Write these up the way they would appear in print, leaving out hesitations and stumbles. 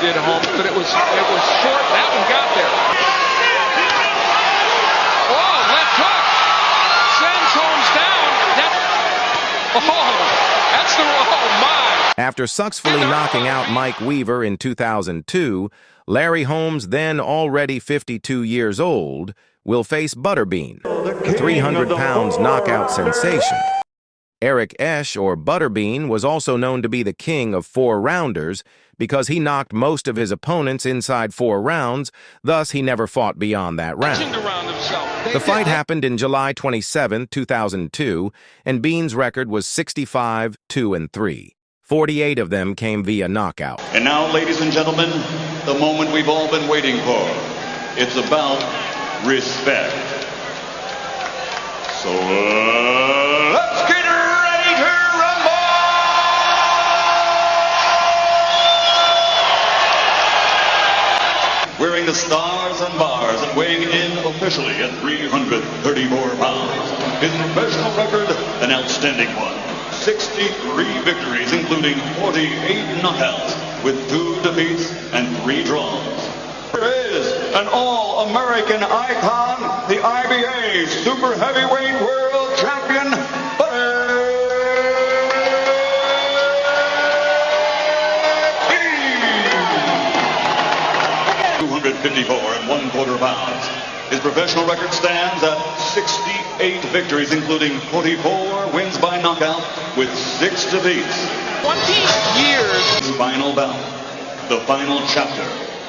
did Holmes, but it was short. That one got there. Oh, left hook sends Holmes down. That's the oh my. After successfully knocking out Mike Weaver in 2002, Larry Holmes, then already 52 years old, will face Butterbean, a 300 pounds knockout sensation. Eric Esch, or Butterbean, was also known to be the king of four-rounders because he knocked most of his opponents inside 4 rounds, thus he never fought beyond that round. The fight happened in July 27, 2002, and Bean's record was 65-2-3. 48 of them came via knockout. And now, ladies and gentlemen, the moment we've all been waiting for. It's about respect. So let's get ready to rumble! Wearing the stars and bars and weighing in officially at 334 pounds. His professional record, an outstanding one. 63 victories, including 48 knockouts, with 2 defeats and 3 draws. There is an all-American icon, the IBA Super Heavyweight World Champion, Butterbean. 254 1/4 pounds. His professional record stands at 68 victories, including 44 wins by knockout, with 6 defeats. 20 years. Final bout, the final chapter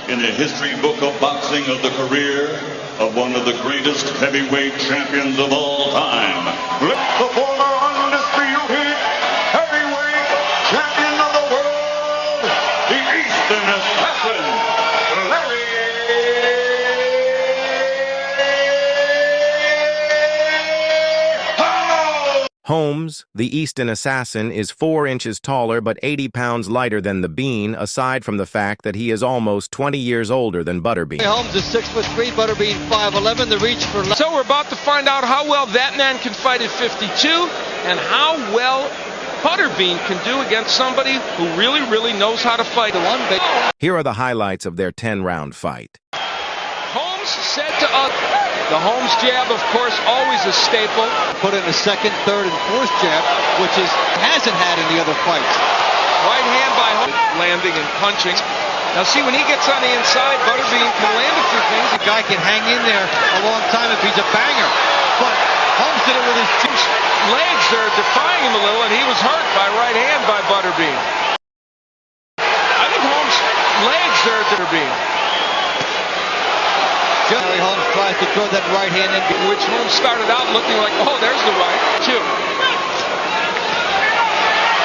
in the history book of boxing of the career of one of the greatest heavyweight champions of all time. The former undisputed heavyweight champion of the world, the Eastern Assassin, Larry Holmes, the Easton Assassin, is 4 inches taller but 80 pounds lighter than the Bean, aside from the fact that he is almost 20 years older than Butterbean. Holmes is 6'3", Butterbean 5'11", the reach for... So we're about to find out how well that man can fight at 52 and how well Butterbean can do against somebody who really knows how to fight. Here are the highlights of their 10-round fight. Holmes said to us, the Holmes jab, of course, always a staple. Put in a second, third, and fourth jab, which hasn't had in the other fights. Right hand by Holmes, landing and punching. Now see, when he gets on the inside, Butterbean can land a few things. The guy can hang in there a long time if he's a banger. But Holmes did it with his two legs. They're defying him a little, and he was hurt by right hand by Butterbean. I think Holmes' legs there at Butterbean. Larry Holmes tries to throw that right hand in, which Holmes started out looking like, oh, there's the right, 2.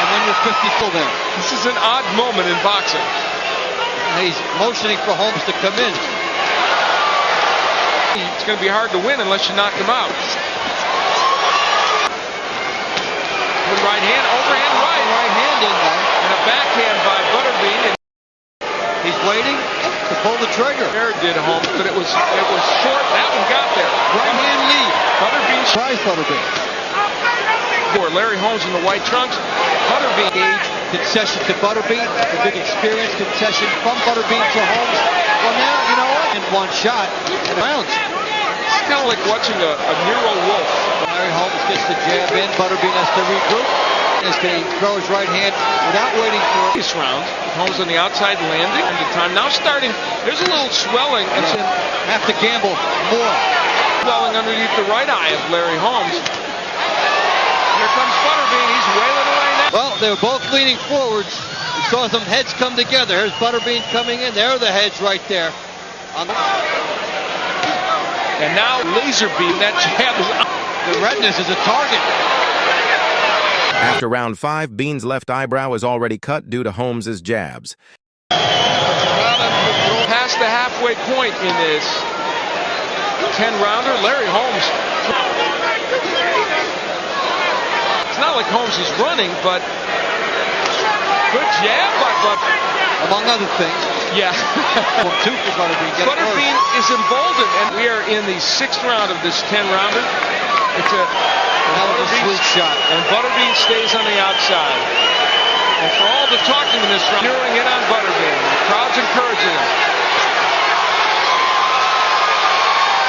And then you're 54 there. This is an odd moment in boxing. And he's motioning for Holmes to come in. It's going to be hard to win unless you knock him out. With right hand, overhand right. Right hand in there. And a backhand by Butterbean. He's waiting to pull the trigger. There did Holmes, but it was short. That one got there. Right hand lead. Butterbean tries Butterbean. For Larry Holmes in the white trunks. Butterbean age concession to Butterbean. A big experience concession from Butterbean to Holmes. Well, now you know what? And one shot and rounds. It's kind of like watching a Nero Wolf. Larry Holmes gets the jab in. Butterbean has to regroup. Is going to throw his right hand without waiting for this round. Holmes on the outside landing at the time. Now starting, there's a little swelling. And have to gamble more. Swelling underneath the right eye of Larry Holmes. Here comes Butterbean. He's wailing away now. Well, they were both leaning forwards. We saw some heads come together. Here's Butterbean coming in. There are the heads right there. And now laser beam. That jab is up. The redness is a target. After round 5, Bean's left eyebrow is already cut due to Holmes's jabs. Past the halfway point in this 10-rounder, Larry Holmes. It's not like Holmes is running, but good jab by Butterbean. Among other things. Yeah. 2 for Butterbean. Butterbean is emboldened, and we are in the 6th round of this 10-rounder. It's a sweet shot. And Butterbean stays on the outside. And for all the talking in this round, zeroing in on Butterbean. The crowd's encouraging him.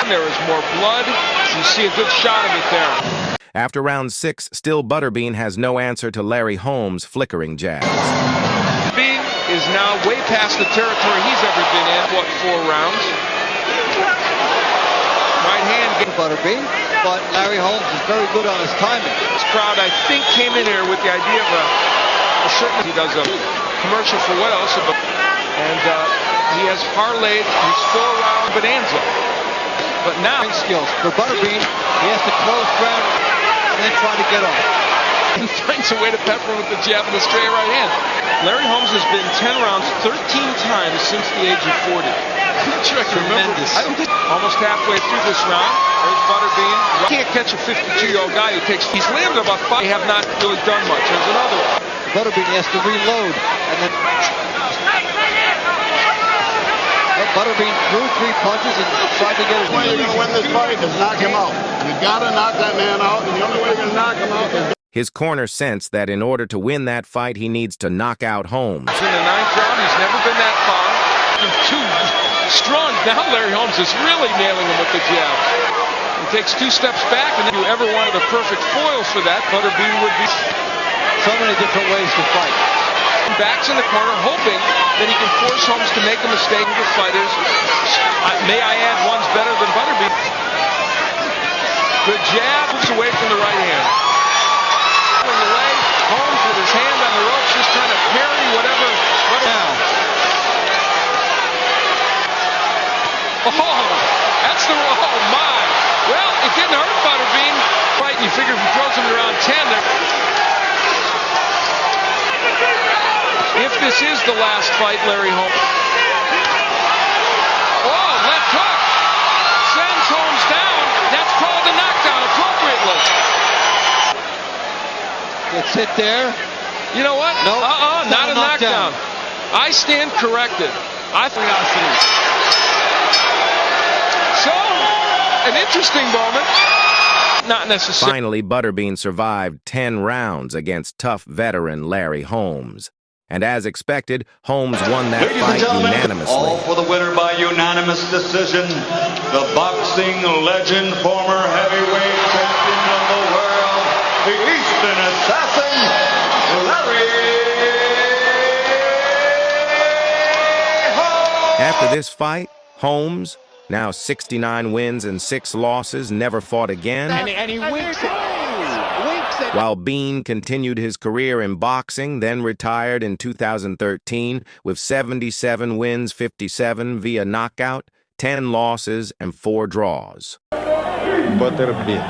There is more blood. You see a good shot of it there. After round 6, still Butterbean has no answer to Larry Holmes' flickering jabs. Butterbean is now way past the territory he's ever been in, 4 rounds. Right hand gets Butterbean, but Larry Holmes is very good on his timing. This crowd, I think, came in here with the idea of a certain... He does a commercial for what else? And he has parlayed his 4-round bonanza. But now... skills. For Butterbean, he has to close ground and then try to get off. And finds a way to pepper him with the jab and the straight right hand. Larry Holmes has been 10 rounds 13 times since the age of 40. I'm not sure I can remember. Almost halfway through this round. There's Butterbean. You can't catch a 52-year-old guy who takes... He's landed about 5. They have not really done much. There's another one. Butterbean has to reload. And then... Butterbean threw 3 punches and tried to get his... The way you're going to win this fight is knock him out. You got to knock that man out, and the only way you're going to knock him out is... His corner sensed that in order to win that fight, he needs to knock out Holmes. In the 9th round, he's never been that far. Too strong. Now Larry Holmes is really nailing him with the jab. He takes 2 steps back, and if you ever wanted a perfect foil for that, Butterbean would be... So many different ways to fight. Backs in the corner, hoping that he can force Holmes to make a mistake with fighters. May I add, one's better than Butterbean. Good jab, moves away from the right hand. Away, Holmes with his hand on the ropes, just trying to parry whatever. Now. Oh, that's the... Oh, my. Well, it didn't hurt Butterbean. Right, you figure if he throws him around 10 there. If this is the last fight, Larry Holmes. Oh, left hook. Sends Holmes down. That's called a knockdown appropriately. Gets hit there. You know what? No, not a knockdown. I stand corrected. So, an interesting moment. Not necessarily. Finally, Butterbean survived 10 rounds against tough veteran Larry Holmes. And as expected, Holmes won that fight unanimously. All for the winner by unanimous decision, the boxing legend, former heavyweight champion of the world, the Eastern Assassin, Larry Holmes. After this fight, Holmes, now 69 wins and 6 losses, never fought again. And he winks it. While Bean continued his career in boxing, then retired in 2013 with 77 wins, 57 via knockout, 10 losses, and 4 draws. Butterbean.